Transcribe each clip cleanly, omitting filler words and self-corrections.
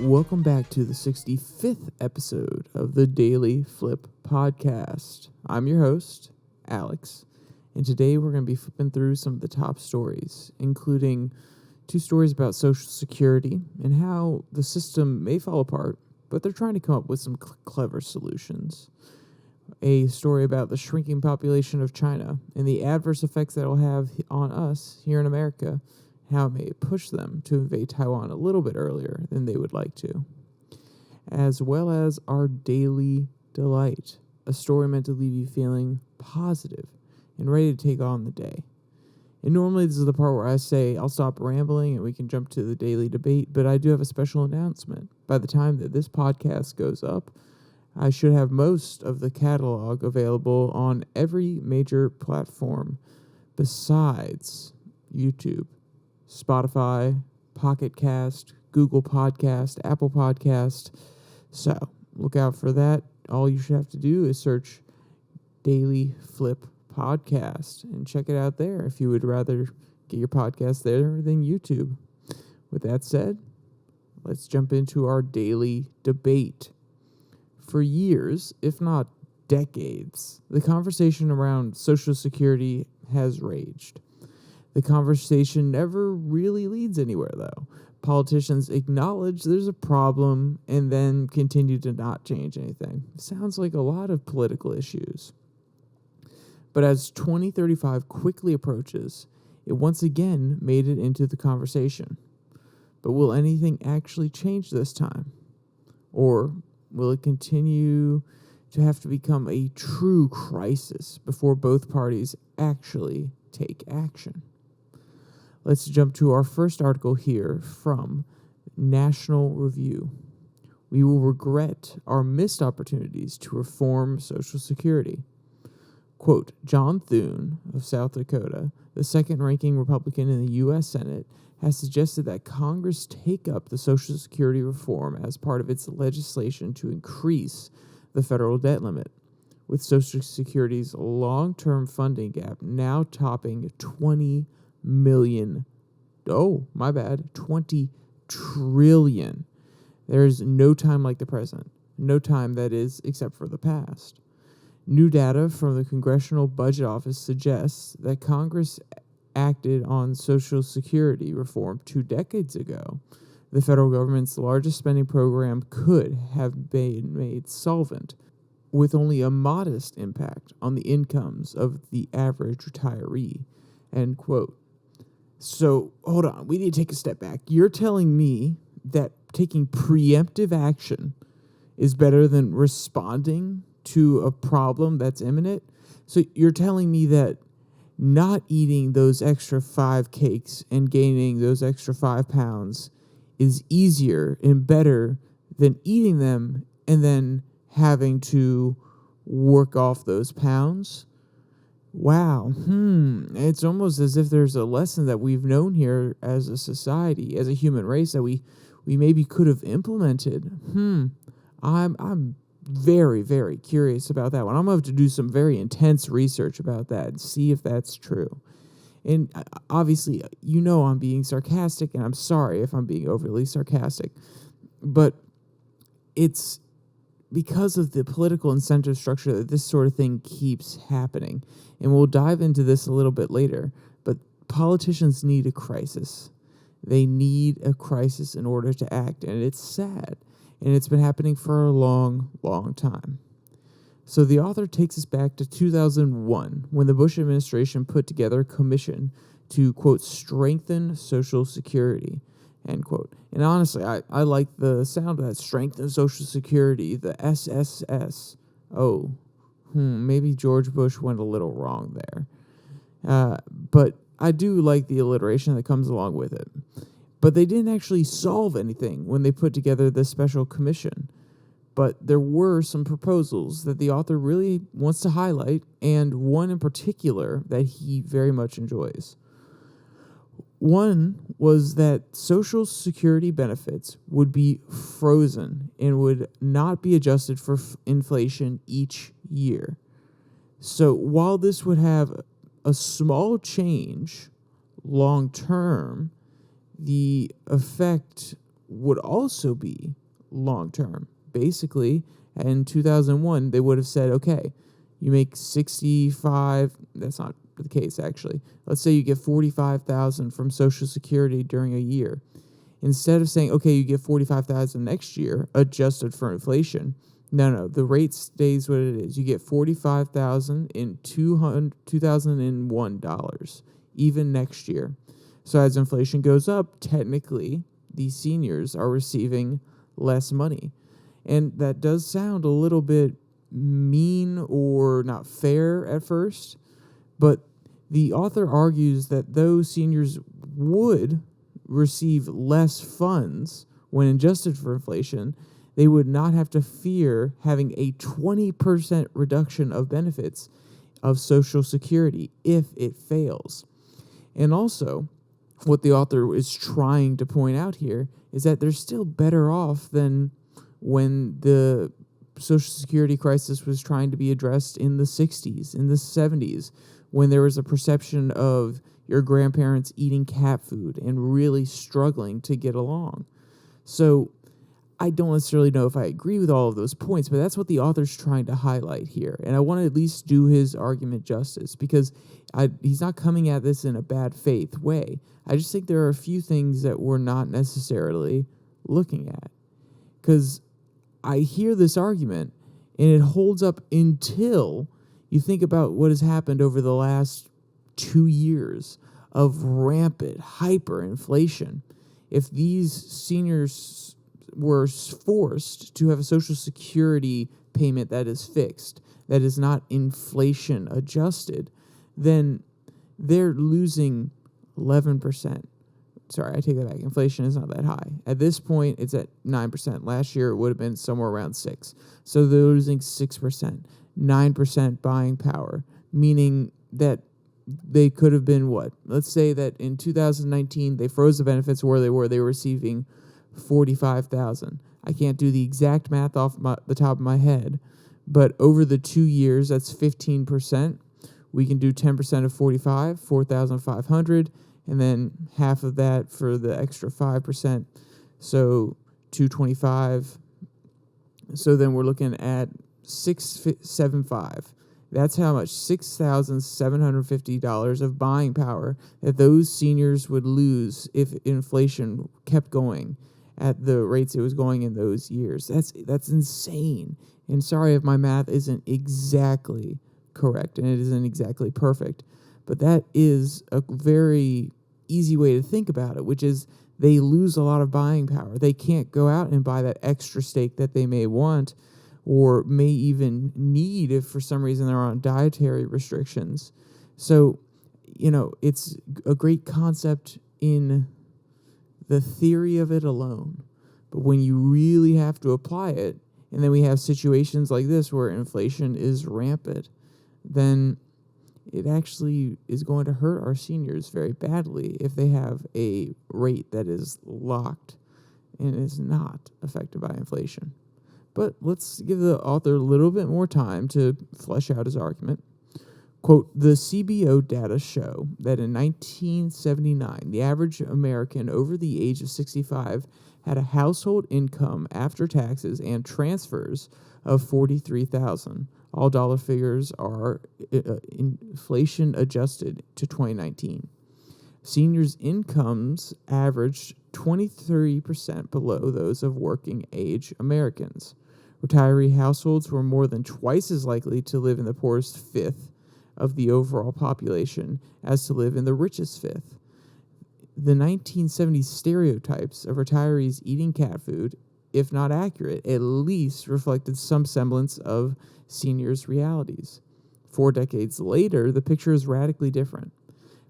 Welcome back to the 65th episode of the DailyFlip podcast. I'm your host, Alex, and today we're going to be flipping through some of the top stories, including 2 stories about Social Security and how the system may fall apart, but they're trying to come up with some clever solutions. A story about the shrinking population of China and the adverse effects that it'll have on us here in America, how it may push them to invade Taiwan a little bit earlier than they would like to, as well as our daily delight, a story meant to leave you feeling positive and ready to take on the day. And normally this is the part where I say I'll stop rambling and we can jump to the daily debate, but I do have a special announcement. By the time that this podcast goes up, I should have most of the catalog available on every major platform besides YouTube, Spotify, Pocket Cast, Google Podcast, Apple Podcast. So look out for that. All you should have to do is search Daily Flip Podcast and check it out there if you would rather get your podcast there than YouTube. With that said, let's jump into our daily debate. For years, if not decades, the conversation around Social Security has raged. The conversation never really leads anywhere, though. Politicians acknowledge there's a problem and then continue to not change anything. Sounds like a lot of political issues. But as 2035 quickly approaches, it once again made it into the conversation. But will anything actually change this time? Or will it continue to have to become a true crisis before both parties actually take action? Let's jump to our first article here from National Review. We will regret our missed opportunities to reform Social Security. Quote, John Thune of South Dakota, the second-ranking Republican in the U.S. Senate, has suggested that Congress take up the Social Security reform as part of its legislation to increase the federal debt limit, with Social Security's long-term funding gap now topping 20 trillion. There's no time like the present. No time, that is, except for the past. New data from the Congressional Budget Office suggests that Congress acted on Social Security reform 2 decades ago. The federal government's largest spending program could have been made solvent, with only a modest impact on the incomes of the average retiree. End quote. So, hold on. We need to take a step back. You're telling me that taking preemptive action is better than responding to a problem that's imminent? So you're telling me that not eating those extra 5 cakes and gaining those extra 5 pounds is easier and better than eating them and then having to work off those pounds? Wow. It's almost as if there's a lesson that we've known here as a society, as a human race, that we maybe could have implemented. I'm very, very curious about that one. I'm going to have to do some very intense research about that and see if that's true. And obviously, I'm being sarcastic, and I'm sorry if I'm being overly sarcastic, but it's because of the political incentive structure that this sort of thing keeps happening. And we'll dive into this a little bit later, but politicians need a crisis. They need a crisis in order to act, and it's sad. And it's been happening for a long, long time. So the author takes us back to 2001, when the Bush administration put together a commission to, quote, strengthen Social Security, end quote. And honestly, I like the sound of that, strengthen Social Security, the SSS. Maybe George Bush went a little wrong there. But I do like the alliteration that comes along with it. But they didn't actually solve anything when they put together this special commission. But there were some proposals that the author really wants to highlight, and one in particular that he very much enjoys. One was that Social Security benefits would be frozen and would not be adjusted for inflation each year. So while this would have a small change long term, the effect would also be long-term. Basically, in 2001, they would have said, okay, you make 65, that's not the case actually. Let's say you get 45,000 from Social Security during a year. Instead of saying, okay, you get 45,000 next year, adjusted for inflation, no, the rate stays what it is. You get 45,000 in 2001 dollars, even next year. So as inflation goes up, technically, these seniors are receiving less money. And that does sound a little bit mean or not fair at first, but the author argues that those seniors would receive less funds when adjusted for inflation. They would not have to fear having a 20% reduction of benefits of Social Security if it fails. And also, what the author is trying to point out here is that they're still better off than when the Social Security crisis was trying to be addressed in the 60s, in the 70s, when there was a perception of your grandparents eating cat food and really struggling to get along. So I don't necessarily know if I agree with all of those points, but that's what the author's trying to highlight here. And I want to at least do his argument justice, because he's not coming at this in a bad faith way. I just think there are a few things that we're not necessarily looking at. Because I hear this argument, and it holds up until you think about what has happened over the last 2 years of rampant hyperinflation. If these seniors were forced to have a Social Security payment that is fixed, that is not inflation adjusted, then they're losing 11%. Sorry, I take that back. Inflation is not that high. At this point, it's at 9%. Last year, it would have been somewhere around 6%. So they're losing 6%, 9% buying power, meaning that they could have been what? Let's say that in 2019, they froze the benefits where they were. They were receiving 45,000. I can't do the exact math off the top of my head, but over the 2 years, that's 15%. We can do 10% of 45, 4,500, and then half of that for the extra 5%, so 225. So then we're looking at 675. That's how much, $6,750 of buying power that those seniors would lose if inflation kept going at the rates it was going in those years. That's insane. And sorry if my math isn't exactly correct and it isn't exactly perfect, but that is a very easy way to think about it, which is they lose a lot of buying power. They can't go out and buy that extra steak that they may want or may even need if for some reason they're on dietary restrictions. So, it's a great concept in the theory of it alone. But when you really have to apply it, and then we have situations like this where inflation is rampant, then it actually is going to hurt our seniors very badly if they have a rate that is locked and is not affected by inflation. But let's give the author a little bit more time to flesh out his argument. Quote, the CBO data show that in 1979, the average American over the age of 65 had a household income after taxes and transfers of $43,000. All dollar figures are inflation adjusted to 2019. Seniors' incomes averaged 23% below those of working age Americans. Retiree households were more than twice as likely to live in the poorest fifth of the overall population as to live in the richest fifth. The 1970s stereotypes of retirees eating cat food, if not accurate, at least reflected some semblance of seniors' realities. 4 decades later, the picture is radically different.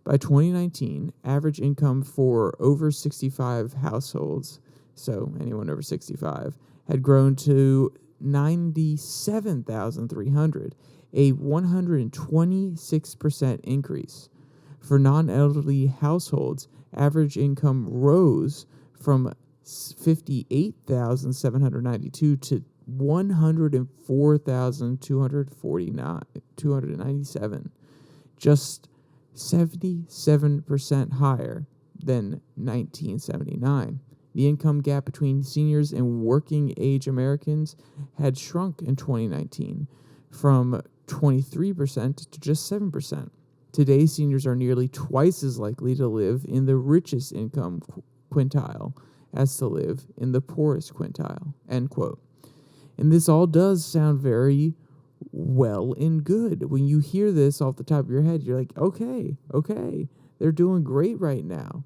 By 2019, average income for over 65 households, so anyone over 65, had grown to $97,300, a 126% increase. For non-elderly households, average income rose from $58,792 to $104,297, just 77% higher than 1979. The income gap between seniors and working-age Americans had shrunk in 2019 from 23% to just 7%. Today, seniors are nearly twice as likely to live in the richest income quintile as to live in the poorest quintile, end quote. And this all does sound very well and good. When you hear this off the top of your head, you're like, okay, they're doing great right now.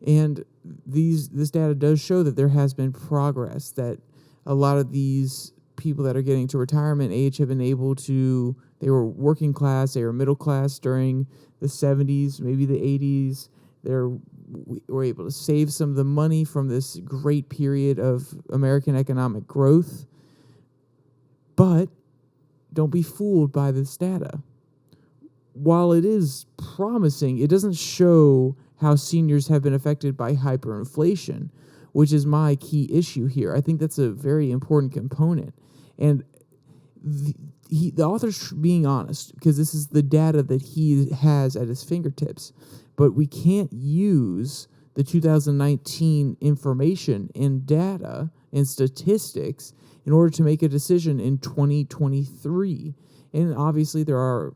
And this data does show that there has been progress, that a lot of these people that are getting to retirement age have been able to, they were working class, they were middle class during the 70s, maybe the 80s. We were able to save some of the money from this great period of American economic growth. But don't be fooled by this data. While it is promising, it doesn't show how seniors have been affected by hyperinflation, which is my key issue here. I think that's a very important component. And the author's being honest, because this is the data that he has at his fingertips. But we can't use the 2019 information and data and statistics in order to make a decision in 2023. And obviously there are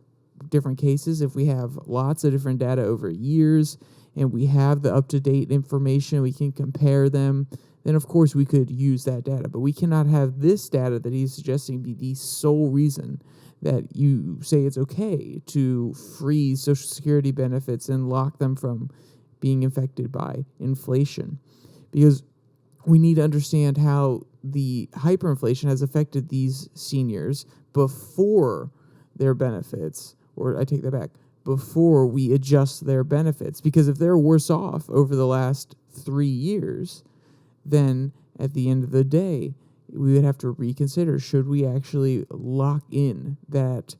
different cases. If we have lots of different data over years and we have the up-to-date information, we can compare them, then of course we could use that data. But we cannot have this data that he's suggesting be the sole reason that you say it's okay to freeze Social Security benefits and lock them from being affected by inflation. Because we need to understand how the hyperinflation has affected these seniors before their benefits, or I take that back, before we adjust their benefits. Because if they're worse off over the last 3 years, then at the end of the day, we would have to reconsider, should we actually lock in that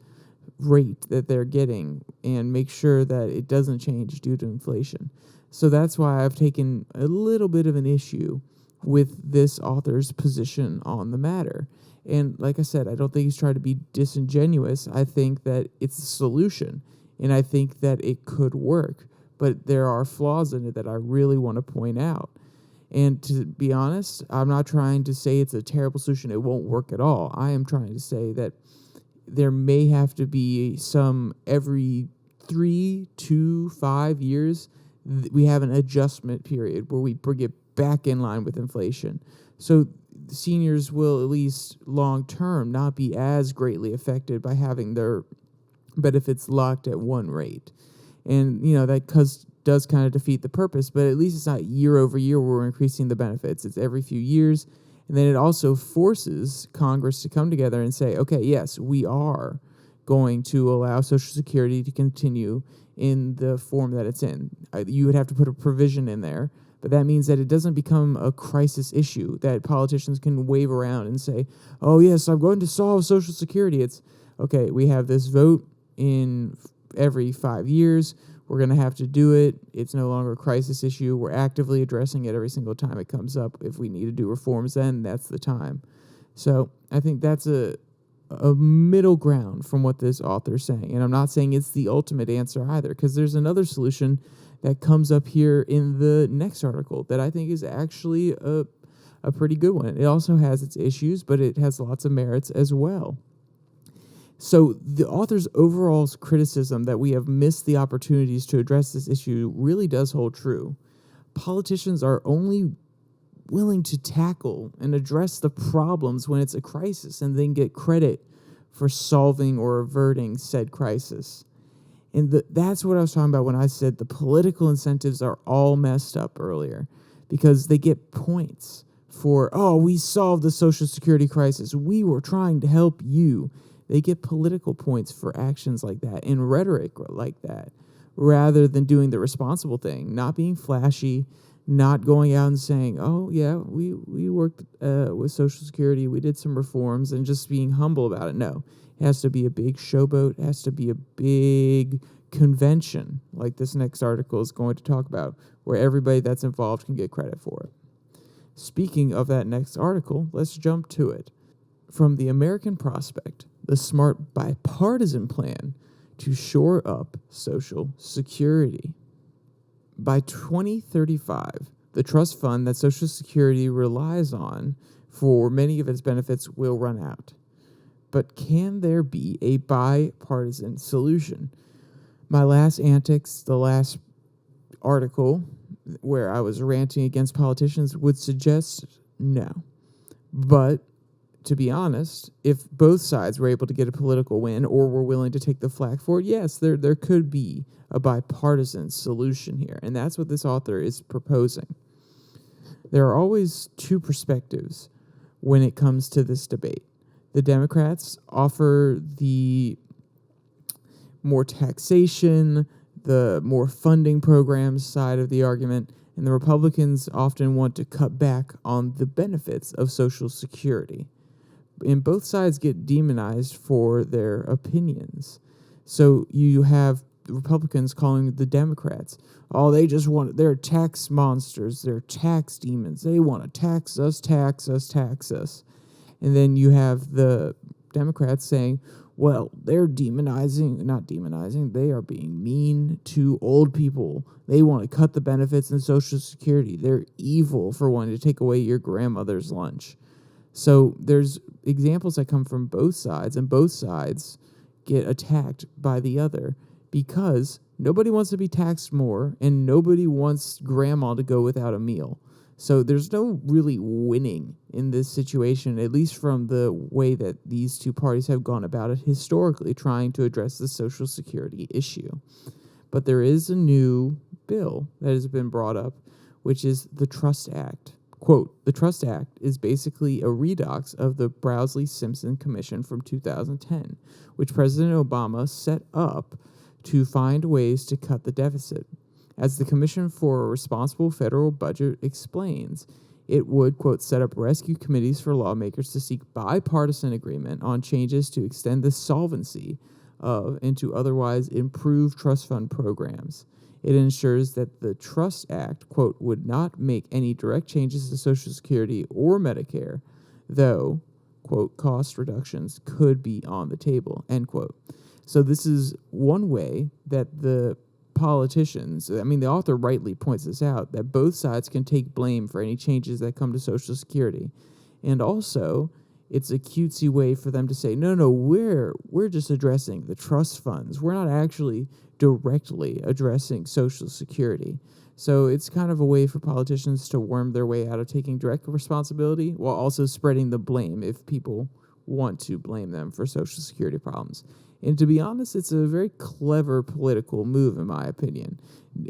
rate that they're getting and make sure that it doesn't change due to inflation. So that's why I've taken a little bit of an issue with this author's position on the matter. And like I said, I don't think he's trying to be disingenuous. I think that it's a solution, and I think that it could work. But there are flaws in it that I really want to point out. And to be honest, I'm not trying to say it's a terrible solution, it won't work at all. I am trying to say that there may have to be some every 3 to 5 years, we have an adjustment period where we bring it back in line with inflation. So seniors will, at least long term, not be as greatly affected by having their benefits locked at one rate. And, that does kind of defeat the purpose, but at least it's not year over year where we're increasing the benefits. It's every few years. And then it also forces Congress to come together and say, okay, yes, we are going to allow Social Security to continue in the form that it's in. You would have to put a provision in there, but that means that it doesn't become a crisis issue that politicians can wave around and say, oh, yes, I'm going to solve Social Security. It's, okay, we have this vote in every 5 years. We're going to have to do it. It's no longer a crisis issue. We're actively addressing it every single time it comes up. If we need to do reforms, then that's the time. So I think that's a middle ground from what this author's saying. And I'm not saying it's the ultimate answer either, because there's another solution that comes up here in the next article that I think is actually a pretty good one. It also has its issues, but it has lots of merits as well. So the author's overall criticism that we have missed the opportunities to address this issue really does hold true. Politicians are only willing to tackle and address the problems when it's a crisis and then get credit for solving or averting said crisis. And that's what I was talking about when I said the political incentives are all messed up earlier, because they get points for, oh, we solved the Social Security crisis. We were trying to help you. They get political points for actions like that and rhetoric like that, rather than doing the responsible thing, not being flashy, not going out and saying, oh, yeah, we worked with Social Security, we did some reforms, and just being humble about it. No, it has to be a big showboat. It has to be a big convention, like this next article is going to talk about, where everybody that's involved can get credit for it. Speaking of that next article, let's jump to it. From the American Prospect, the smart bipartisan plan to shore up Social Security. By 2035, The trust fund that Social Security relies on for many of its benefits will run out. But can there be a bipartisan solution? My last antics, the last article where I was ranting against politicians, would suggest no. But to be honest, if both sides were able to get a political win or were willing to take the flak for it, yes, there could be a bipartisan solution here. And that's what this author is proposing. There are always two perspectives when it comes to this debate. The Democrats offer the more taxation, the more funding programs side of the argument, and the Republicans often want to cut back on the benefits of Social Security. And both sides get demonized for their opinions. So you have Republicans calling the Democrats, oh, they're tax monsters, they're tax demons, they want to tax us, tax us, tax us. And then you have the Democrats saying, well, they're not demonizing, they are being mean to old people. They want to cut the benefits in Social Security. They're evil for wanting to take away your grandmother's lunch. So there's examples that come from both sides, and both sides get attacked by the other because nobody wants to be taxed more and nobody wants grandma to go without a meal. So there's no really winning in this situation, at least from the way that these two parties have gone about it historically, trying to address the Social Security issue. But there is a new bill that has been brought up, which is the Trust Act. Quote, the Trust Act is basically a redux of the Browsley-Simpson Commission from 2010, which President Obama set up to find ways to cut the deficit. As the Commission for a Responsible Federal Budget explains, it would, quote, set up rescue committees for lawmakers to seek bipartisan agreement on changes to extend the solvency of and to otherwise improve trust fund programs. It ensures that the Trust Act, quote, would not make any direct changes to Social Security or Medicare, though, quote, cost reductions could be on the table, end quote. So this is one way that the politicians, the author rightly points this out, that both sides can take blame for any changes that come to Social Security. And also, it's a cutesy way for them to say, no, we're just addressing the trust funds. We're not actually directly addressing Social Security. So it's kind of a way for politicians to worm their way out of taking direct responsibility while also spreading the blame if people want to blame them for Social Security problems. And to be honest, it's a very clever political move, in my opinion.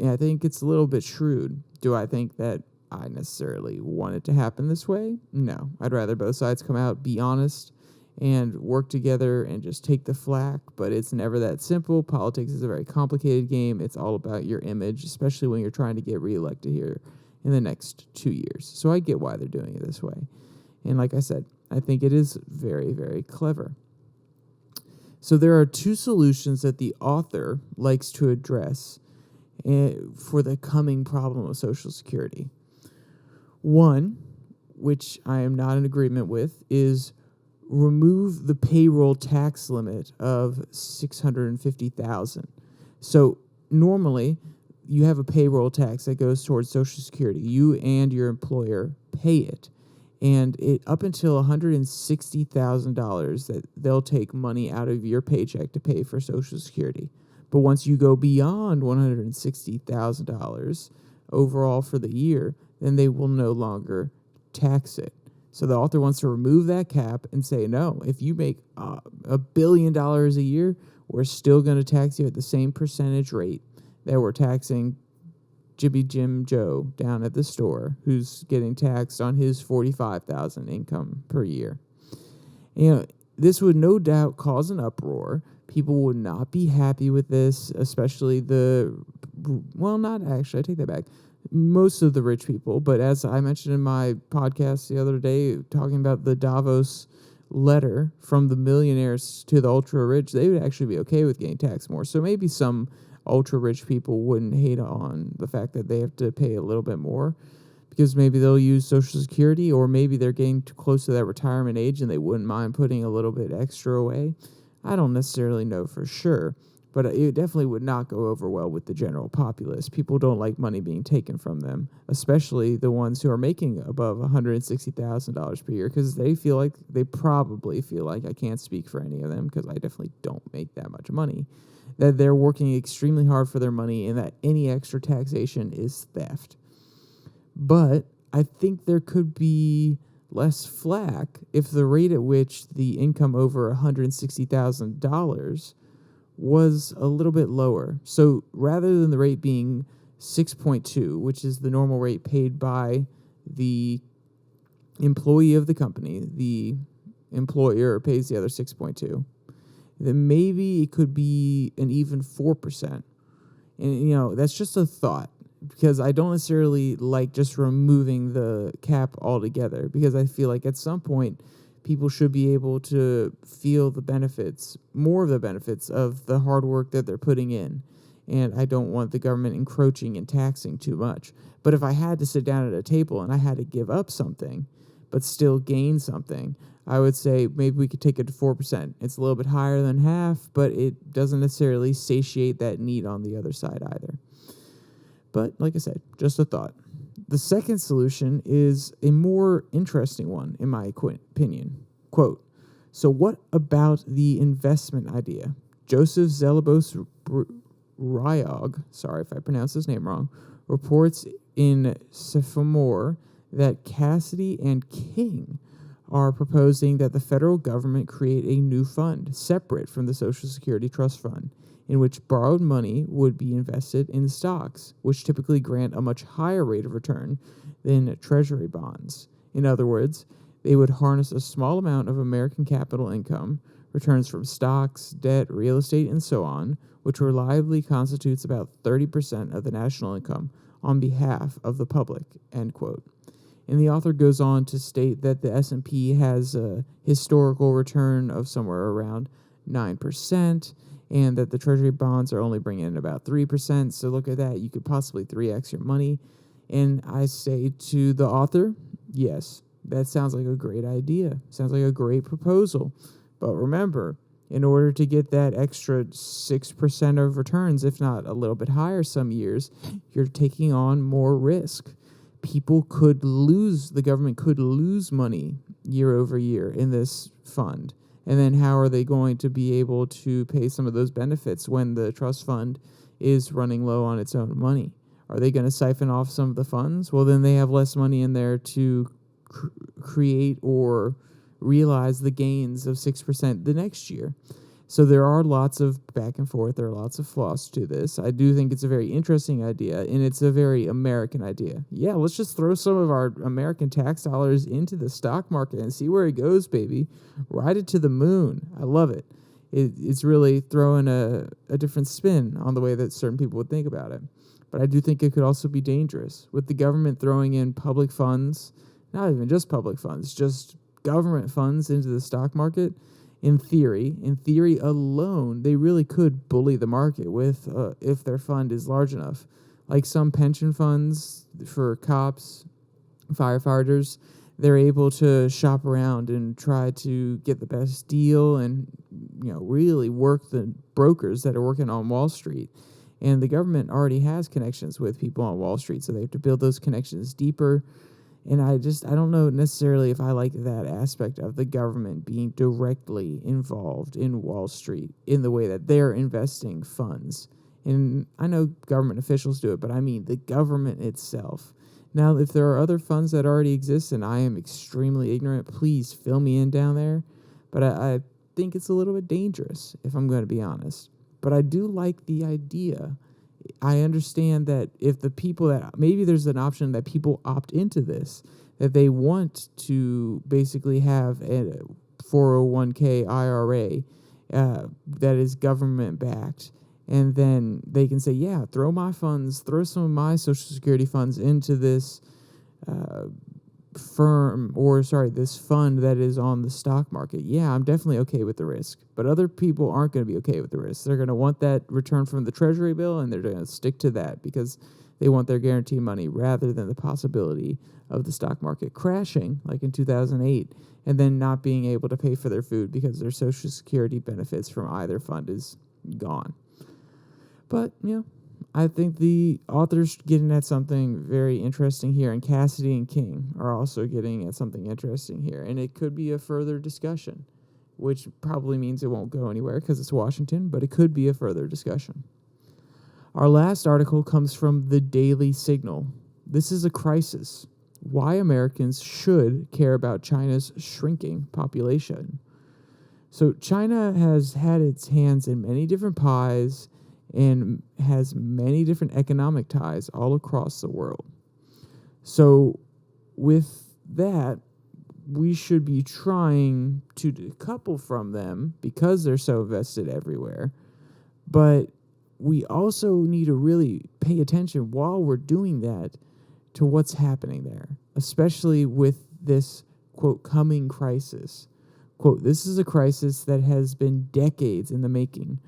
I think it's a little bit shrewd. Do I think that I necessarily want it to happen this way? No. I'd rather both sides come out, be honest, and work together and just take the flack. But it's never that simple. Politics is a very complicated game. It's all about your image, especially when you're trying to get reelected here in the next 2 years. So I get why they're doing it this way. And like I said, I think it is very, very clever. So there are two solutions that the author likes to address for the coming problem of Social Security. One, which I am not in agreement with, is remove the payroll tax limit of $650,000. So normally, you have a payroll tax that goes towards Social Security. You and your employer pay it. And it up until $160,000 that they'll take money out of your paycheck to pay for Social Security. But once you go beyond $160,000 overall for the year, then they will no longer tax it. So the author wants to remove that cap and say, no, if you make $1 billion a year, we're still going to tax you at the same percentage rate that we're taxing Jibby Jim Joe down at the store, who's getting taxed on his $45,000 income per year. This would no doubt cause an uproar. People would not be happy with this, especially I take that back. Most of the rich people, but as I mentioned in my podcast the other day, talking about the Davos letter from the millionaires to the ultra rich, they would actually be okay with getting taxed more. So maybe some ultra rich people wouldn't hate on the fact that they have to pay a little bit more because maybe they'll use Social Security, or maybe they're getting too close to that retirement age and they wouldn't mind putting a little bit extra away. I don't necessarily know for sure, But it definitely would not go over well with the general populace. People don't like money being taken from them, especially the ones who are making above $160,000 per year, because they probably feel like, I can't speak for any of them because I definitely don't make that much money, that they're working extremely hard for their money and that any extra taxation is theft. But I think there could be less flack if the rate at which the income over $160,000 was a little bit lower. So rather than the rate being 6.2, which is the normal rate paid by the employee of the company, the employer pays the other 6.2, then maybe it could be an even 4%. And, that's just a thought, because I don't necessarily like just removing the cap altogether, because I feel like at some point people should be able to feel more of the benefits of the hard work that they're putting in. And I don't want the government encroaching and taxing too much. But if I had to sit down at a table and I had to give up something, but still gain something, I would say maybe we could take it to 4%. It's a little bit higher than half, but it doesn't necessarily satiate that need on the other side either. But like I said, just a thought. The second solution is a more interesting one, in my opinion. Quote, so what about the investment idea? Joseph Zelebos Ryog, sorry if I pronounced his name wrong, reports in Sophomore that Cassidy and King are proposing that the federal government create a new fund separate from the Social Security Trust Fund, in which borrowed money would be invested in stocks, which typically grant a much higher rate of return than treasury bonds. In other words, they would harness a small amount of American capital income, returns from stocks, debt, real estate, and so on, which reliably constitutes about 30% of the national income on behalf of the public, end quote. And the author goes on to state that the S&P has a historical return of somewhere around 9%, and that the treasury bonds are only bringing in about 3%. So look at that. You could possibly 3x your money. And I say to the author, yes, that sounds like a great idea. Sounds like a great proposal. But remember, in order to get that extra 6% of returns, if not a little bit higher some years, you're taking on more risk. The government could lose money year over year in this fund. And then how are they going to be able to pay some of those benefits when the trust fund is running low on its own money? Are they going to siphon off some of the funds? Well, then they have less money in there to create or realize the gains of 6% the next year. So there are lots of back and forth. There are lots of flaws to this. I do think it's a very interesting idea, and it's a very American idea. Yeah, let's just throw some of our American tax dollars into the stock market and see where it goes, baby. Ride it to the moon. I love it. It's really throwing a different spin on the way that certain people would think about it. But I do think it could also be dangerous. With the government throwing in public funds, not even just public funds, just government funds into the stock market, in theory alone, they really could bully the market with if their fund is large enough. Like some pension funds for cops, firefighters, they're able to shop around and try to get the best deal and really work the brokers that are working on Wall Street. And the government already has connections with people on Wall Street, so they have to build those connections deeper. And I don't know necessarily if I like that aspect of the government being directly involved in Wall Street in the way that they're investing funds. And I know government officials do it, but I mean the government itself. Now, if there are other funds that already exist and I am extremely ignorant, please fill me in down there. But I think it's a little bit dangerous, if I'm going to be honest. But I do like the idea. I understand that if the people that maybe there's an option that people opt into this, that they want to basically have a 401k IRA that is government backed. And then they can say, yeah, throw some of my Social Security funds into this this fund that is on the stock market. Yeah, I'm definitely okay with the risk. But other people aren't going to be okay with the risk. They're going to want that return from the treasury bill, and they're going to stick to that because they want their guaranteed money rather than the possibility of the stock market crashing like in 2008 and then not being able to pay for their food because their Social Security benefits from either fund is gone. But, I think the author's getting at something very interesting here, and Cassidy and King are also getting at something interesting here, and it could be a further discussion, which probably means it won't go anywhere because it's Washington, but it could be a further discussion. Our last article comes from the Daily Signal. This is a crisis. Why Americans should care about China's shrinking population. So China has had its hands in many different pies and has many different economic ties all across the world. So with that, we should be trying to decouple from them because they're so vested everywhere. But we also need to really pay attention while we're doing that to what's happening there, especially with this, quote, coming crisis. Quote, this is a crisis that has been decades in the making.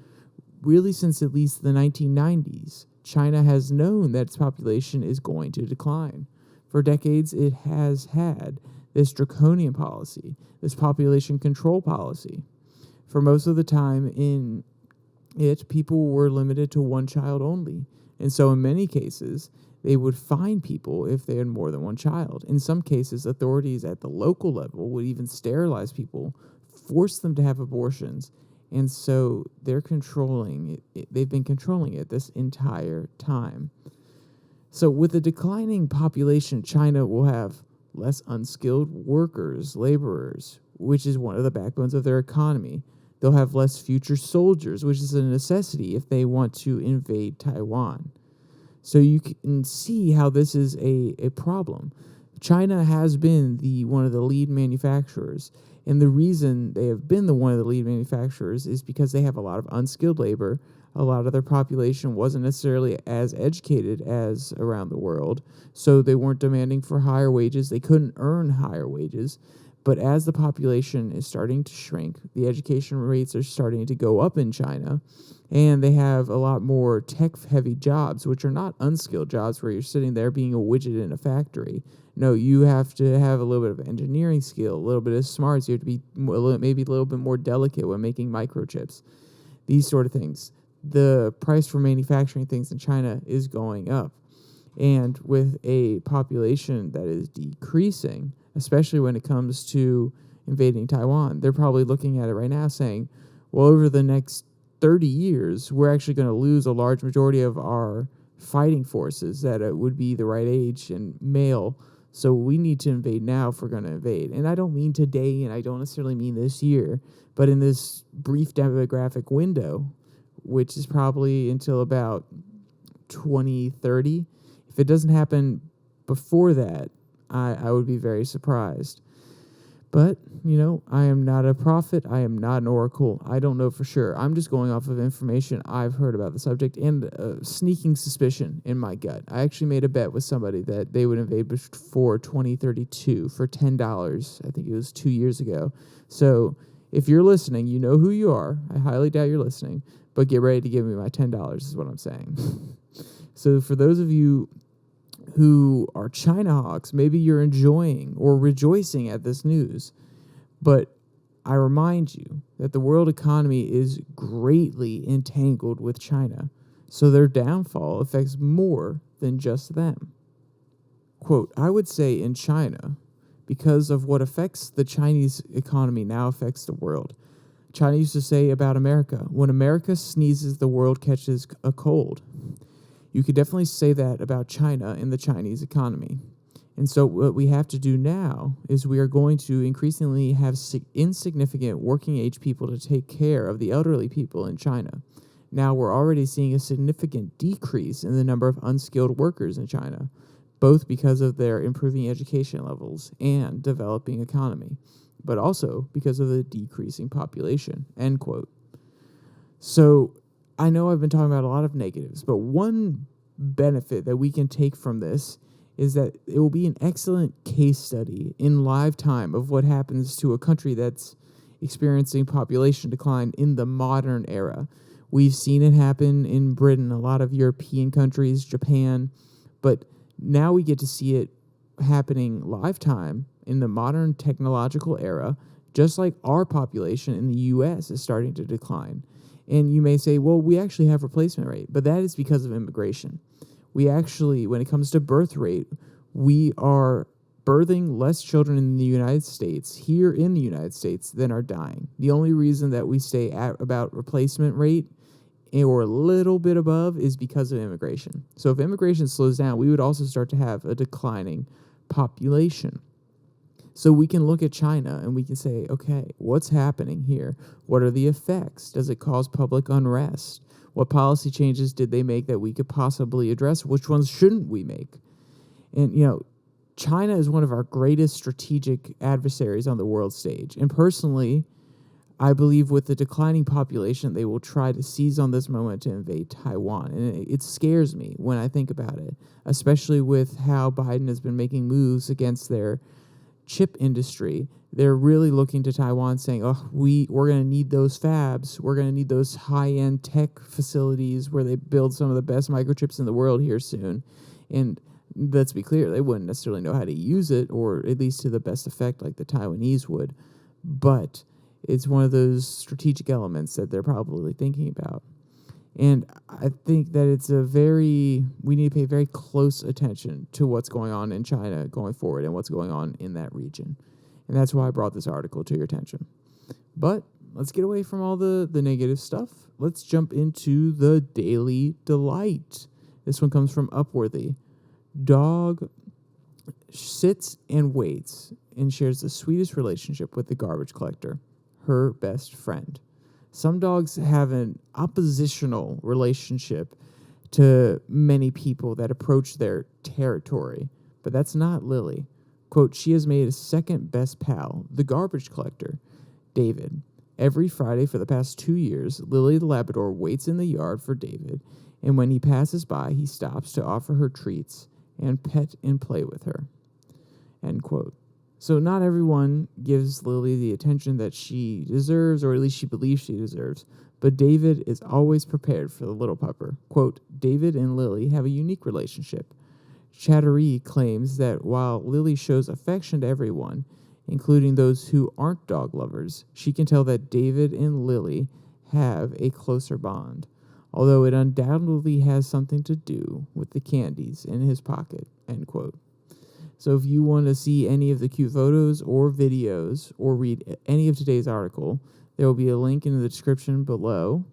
Really, since at least the 1990s, China has known that its population is going to decline. For decades, it has had this draconian policy, this population control policy. For most of the time in it, people were limited to one child only. And so in many cases, they would fine people if they had more than one child. In some cases, authorities at the local level would even sterilize people, force them to have abortions. And so they're controlling it. They've been controlling it this entire time. So with a declining population, China will have less unskilled workers, laborers, which is one of the backbones of their economy. They'll have less future soldiers, which is a necessity if they want to invade Taiwan. So you can see how this is a problem. China has been one of the lead manufacturers. And the reason they have been one of the lead manufacturers is because they have a lot of unskilled labor. A lot of their population wasn't necessarily as educated as around the world, so they weren't demanding for higher wages. They couldn't earn higher wages. But as the population is starting to shrink, the education rates are starting to go up in China, and they have a lot more tech-heavy jobs, which are not unskilled jobs where you're sitting there being a widget in a factory. No, you have to have a little bit of engineering skill, a little bit of smarts. You have to be maybe a little bit more delicate when making microchips, these sort of things. The price for manufacturing things in China is going up. And with a population that is decreasing, especially when it comes to invading Taiwan, they're probably looking at it right now saying, well, over the next 30 years, we're actually going to lose a large majority of our fighting forces that would be the right age and male. So we need to invade now if we're going to invade. And I don't mean today, and I don't necessarily mean this year, but in this brief demographic window, which is probably until about 2030. If it doesn't happen before that, I would be very surprised. But, I am not a prophet. I am not an oracle. I don't know for sure. I'm just going off of information I've heard about the subject and a sneaking suspicion in my gut. I actually made a bet with somebody that they would invade before 2032 for $10. I think it was 2 years ago. So if you're listening, you know who you are. I highly doubt you're listening, but get ready to give me my $10 is what I'm saying. So for those of you who are China hawks, maybe you're enjoying or rejoicing at this news. But I remind you that the world economy is greatly entangled with China, so their downfall affects more than just them. Quote, I would say in China, because of what affects the Chinese economy now affects the world. China used to say about America, when America sneezes, the world catches a cold. You could definitely say that about China and the Chinese economy. And so what we have to do now is we are going to increasingly have insignificant working age people to take care of the elderly people in China. Now we're already seeing a significant decrease in the number of unskilled workers in China, both because of their improving education levels and developing economy, but also because of the decreasing population, end quote. So I know I've been talking about a lot of negatives, but one benefit that we can take from this is that it will be an excellent case study in live time of what happens to a country that's experiencing population decline in the modern era. We've seen it happen in Britain, a lot of European countries, Japan, but now we get to see it happening live time in the modern technological era, just like our population in the U.S. is starting to decline. And you may say, well, we actually have replacement rate, but that is because of immigration. We actually, when it comes to birth rate, we are birthing less children in the United States, here in the United States, than are dying. The only reason that we stay at about replacement rate or a little bit above is because of immigration. So if immigration slows down, we would also start to have a declining population. So we can look at China and we can say, okay, what's happening here? What are the effects? Does it cause public unrest? What policy changes did they make that we could possibly address? Which ones shouldn't we make? And, China is one of our greatest strategic adversaries on the world stage. And personally, I believe with the declining population, they will try to seize on this moment to invade Taiwan. And it scares me when I think about it, especially with how Biden has been making moves against their chip industry. They're really looking to Taiwan saying, we're going to need those fabs. We're going to need those high-end tech facilities where they build some of the best microchips in the world here soon. And let's be clear, they wouldn't necessarily know how to use it, or at least to the best effect like the Taiwanese would. But it's one of those strategic elements that they're probably thinking about. And I think that we need to pay very close attention to what's going on in China going forward and what's going on in that region. And that's why I brought this article to your attention. But let's get away from all the negative stuff. Let's jump into the Daily Delight. This one comes from Upworthy. Dog sits and waits and shares the sweetest relationship with the garbage collector, her best friend. Some dogs have an oppositional relationship to many people that approach their territory, but that's not Lily. Quote, she has made a second best pal, the garbage collector, David. Every Friday for the past 2 years, Lily the Labrador waits in the yard for David, and when he passes by, he stops to offer her treats and pet and play with her. End quote. So not everyone gives Lily the attention that she deserves, or at least she believes she deserves, but David is always prepared for the little pupper. Quote, David and Lily have a unique relationship. Chattery claims that while Lily shows affection to everyone, including those who aren't dog lovers, she can tell that David and Lily have a closer bond, although it undoubtedly has something to do with the candies in his pocket, end quote. So if you want to see any of the cute photos or videos or read any of today's article, there will be a link in the description below,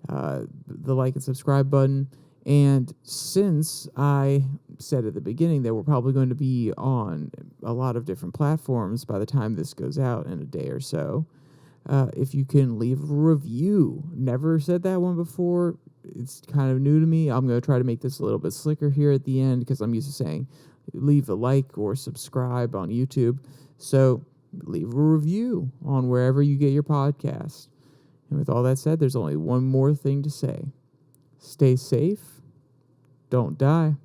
the like and subscribe button. And since I said at the beginning that we're probably going to be on a lot of different platforms by the time this goes out in a day or so, if you can leave a review. Never said that one before. It's kind of new to me. I'm going to try to make this a little bit slicker here at the end because I'm used to saying leave a like or subscribe on YouTube. So leave a review on wherever you get your podcast. And with all that said, there's only one more thing to say. Stay safe. Don't die.